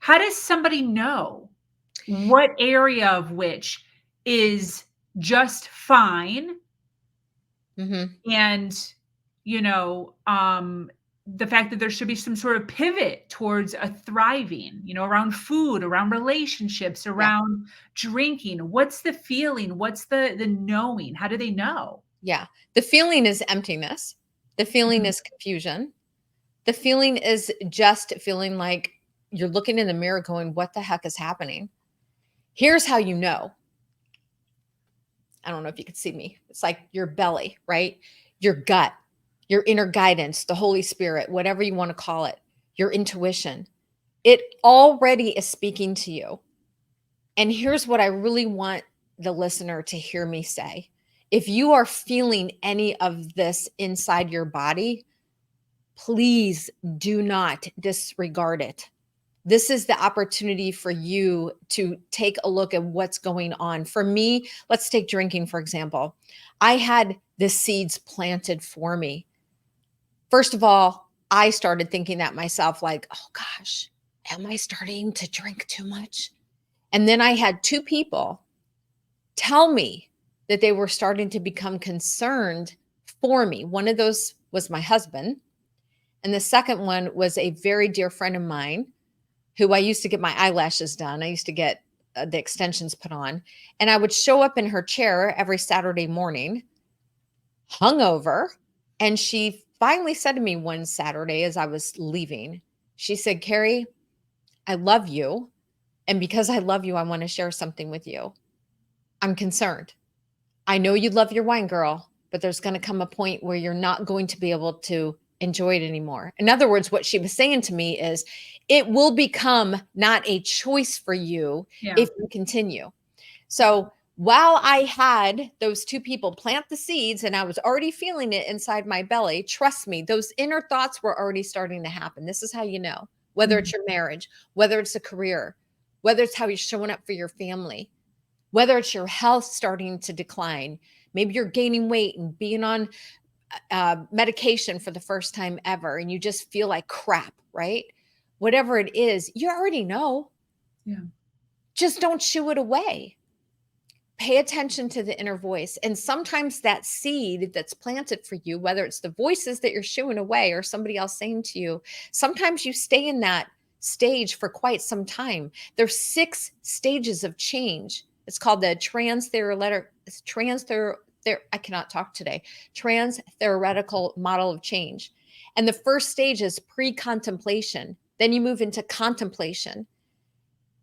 how does somebody know what area of which is just fine Mhm. and, you know, the fact that there should be some sort of pivot towards a thriving, around food, around relationships, Yeah. around drinking? What's the feeling? What's the knowing? How do they know? Yeah. The feeling is emptiness. The feeling Mhm. is confusion. The feeling is just feeling like you're looking in the mirror going, "What the heck is happening?" Here's how you know. I don't know if you could see me. It's like your belly, right? Your gut, your inner guidance, the Holy Spirit, whatever you want to call it, your intuition. It already is speaking to you. And here's what I really want the listener to hear me say. If you are feeling any of this inside your body, please do not disregard it. This is the opportunity for you to take a look at what's going on. For me, let's take drinking, for example. I had the seeds planted for me. First of all, I started thinking that myself, like, oh gosh, am I starting to drink too much? And then I had two people tell me that they were starting to become concerned for me. One of those was my husband, and the second one was a very dear friend of mine who I used to get my eyelashes done. I used to get the extensions put on, and I would show up in her chair every Saturday morning, hungover. And she finally said to me one Saturday as I was leaving, she said, "Kari, I love you. And because I love you, I want to share something with you. I'm concerned. I know you love your wine, girl, but there's going to come a point where you're not going to be able to enjoy it anymore." In other words, what she was saying to me is, it will become not a choice for you Yeah. if you continue. So while I had those two people plant the seeds and I was already feeling it inside my belly, trust me, those inner thoughts were already starting to happen. This is how you know, whether it's Mhm. your marriage, whether it's a career, whether it's how you're showing up for your family, whether it's your health starting to decline, maybe you're gaining weight and being on medication for the first time ever, and you just feel like crap, right? Whatever it is, you already know. Yeah. Just don't shoo it away. Pay attention to the inner voice. And sometimes that seed that's planted for you, whether it's the voices that you're shooing away or somebody else saying to you, sometimes you stay in that stage for quite some time. There's 6 stages of change. It's called the I cannot talk today. Trans theoretical model of change. And the first stage is pre-contemplation. Then you move into contemplation.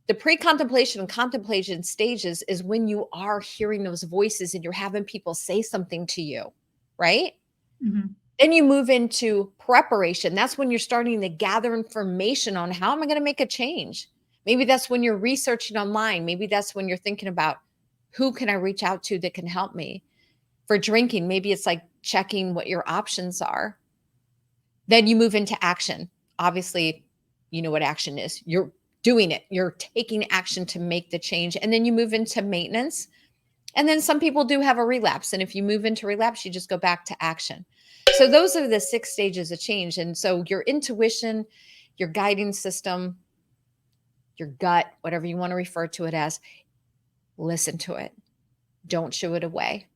The pre-contemplation and contemplation stages is when you are hearing those voices and you're having people say something to you, right? Mhm. Then you move into preparation. That's when you're starting to gather information on how am I going to make a change? Maybe that's when you're researching online. Maybe that's when you're thinking about who can I reach out to that can help me. For drinking, maybe it's like checking what your options are. Then you move into action. Obviously, you know what action is. You're doing it, you're taking action to make the change. And then you move into maintenance. And then some people do have a relapse. And if you move into relapse, you just go back to action. So those are the 6 stages of change. And so your intuition, your guiding system, your gut, whatever you want to refer to it as, listen to it. Don't shoo it away.